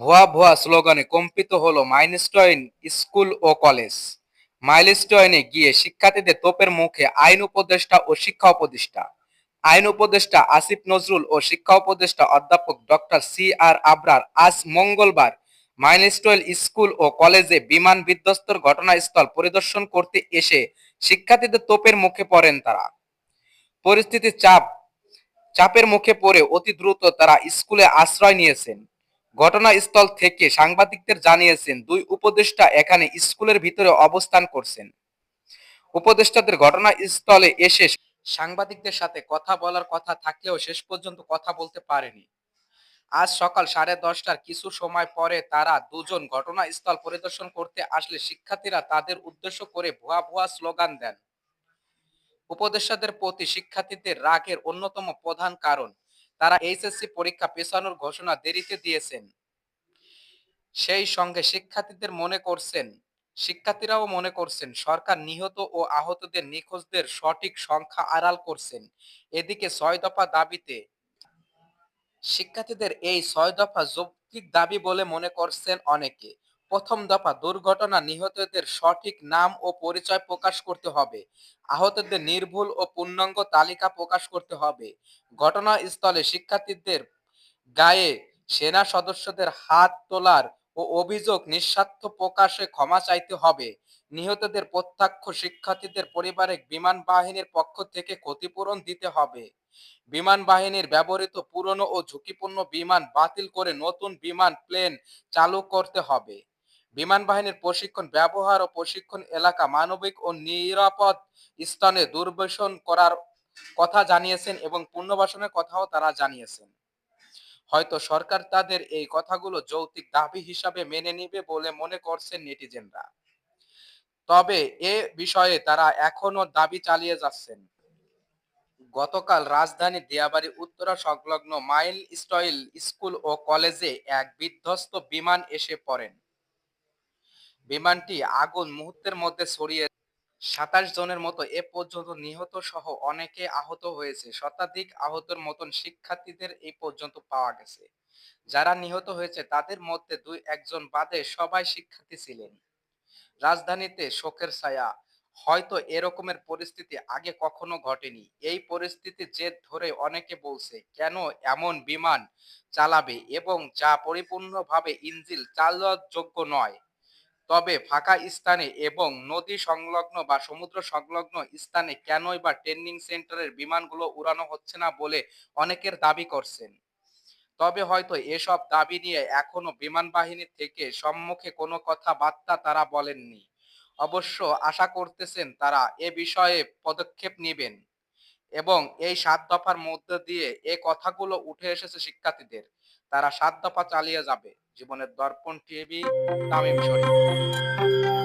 ভুয়া ভুয়া স্লোগানে কম্পিত হলো মাইলস্টোন স্কুল ও কলেজ। মাইলস্টোনে গিয়ে শিক্ষার্থীদের তোপের মুখে আইন উপদেষ্টা ও শিক্ষা উপদেষ্টা। আইন উপদেষ্টা আসিফ নজরুল ও শিক্ষা উপদেষ্টা অধ্যাপক ডক্টর সি.আর. আবরার আজ মঙ্গলবার মাইলস্টোন স্কুল ও কলেজে বিমান বিধ্বস্তের ঘটনাস্থল পরিদর্শন করতে এসে শিক্ষার্থীদের তোপের মুখে পড়েন তারা। পরিস্থিতির চাপের মুখে পড়ে অতি দ্রুত তারা স্কুলে আশ্রয় নিয়েছেন। ঘটনাস্থল থেকে সাংবাদিকদের জানিয়েছেন, দুই উপদেষ্টা এখানে স্কুলের ভিতরে অবস্থান করছেন। উপদেষ্টাদের ঘটনাস্থলে এসে সাংবাদিকদের সাথে কথা বলার কথা থাকলেও শেষ পর্যন্ত কথা বলতে পারেনি। আজ সকাল 10:30টার কিছু সময় পরে তারা দুজন ঘটনাস্থল পরিদর্শন করতে আসলে শিক্ষার্থীরা তাদের উদ্দেশ্য করে ভুয়া ভুয়া স্লোগান দেন। উপদেষ্টাদের প্রতি শিক্ষার্থীদের রাগের অন্যতম প্রধান কারণ, তারা এইচএসসি পরীক্ষা পেছানোর ঘোষণা দেরিতে দিয়েছেন। সেই সঙ্গে শিক্ষার্থীরাও মনে করছেন সরকার নিহত ও আহতদের নিখোঁজদের সঠিক সংখ্যা আড়াল করছেন। এদিকে ৬ দফা দাবিতে শিক্ষার্থীদের এই ৬ দফা যৌক্তিক দাবি বলে মনে করছেন অনেকে। প্রথম দফা, দুর্ঘটনা নিহতদের সঠিক নাম ও পরিচয় প্রকাশ করতে হবে। আহতদের নির্ভুল ও পূর্ণাঙ্গ তালিকা প্রকাশ করতে হবে। ঘটনাস্থলে শিক্ষার্থীদের গায়ে সেনা সদস্যদের হাত তোলার ও অভিযোগ নিঃস্বার্থ প্রকাশে ক্ষমা চাইতে হবে। নিহতদের প্রত্যক্ষ শিক্ষার্থীদের পরিবারে বিমান বাহিনীর পক্ষ থেকে ক্ষতিপূরণ দিতে হবে। বিমান বাহিনীর ব্যবহৃত পুরনো ও ঝুঁকিপূর্ণ বিমান বাতিল করে নতুন বিমান প্লেন চালু করতে হবে। বিমান বাহিনীর প্রশিক্ষণ, ব্যবহার ও প্রশিক্ষণ এলাকা মানবিক ও নিরাপদ স্থানে দূরবেশন করার কথা জানিয়েছেন এবং পুনর্বাসনের কথাও তারা জানিয়েছেন। হয়তো সরকার তাদের এই কথাগুলো যৌক্তিক দাবি হিসাবে মেনে নিবে বলে মনে করছেন নেটিজেনরা। তবে এ বিষয়ে তারা এখনো দাবি চালিয়ে যাচ্ছেন। গতকাল রাজধানীর দিয়াবাড়ি উত্তরা সংলগ্ন মাইলস্টোন স্কুল ও কলেজে এক বিধ্বস্ত বিমান এসে পড়েন। বিমানটি আগুন মুহূর্তের মধ্যে ছড়িয়ে ২৭ জনের মতো এ পর্যন্ত নিহত সহ অনেকে আহত হয়েছে। শতাধিক আহতের মতন শিক্ষার্থীদের এই পর্যন্ত পাওয়া গেছে। যারা নিহত হয়েছে তাদের মধ্যে ২-১ জন বাদে সবাই শিক্ষার্থী ছিলেন। রাজধানীতে শোকের ছায়া। হয়তো এরকমের পরিস্থিতি আগে কখনো ঘটেনি। এই পরিস্থিতির জের ধরে অনেকে বলছে, কেন এমন বিমান চালাবে এবং যা পরিপূর্ণভাবে ইঞ্জিন চালনাযোগ্য নয়। তবে ফাঁকা স্থানে এবং নদী সংলগ্ন বা সমুদ্র সংলগ্ন স্থানে কেনই বা ট্রেনিং সেন্টারের বিমানগুলো উড়ানো হচ্ছে না বলে অনেকের দাবি করছেন। তবে হয়তো এসব দাবি নিয়ে এখনো বিমান বাহিনী থেকে সম্মুখে কোনো কথাবার্তা তারা বলেননি। অবশ্য আশা করতেছেন তারা এ বিষয়ে পদক্ষেপ নেবেন এবং এই ৭ দফার মধ্য দিয়ে এ কথাগুলো উঠে এসেছে শিক্ষার্থীদের। তারা ৭ দফা চালিয়ে যাবে। জীবনের দর্পণ টিভি, তামিম শরীফ।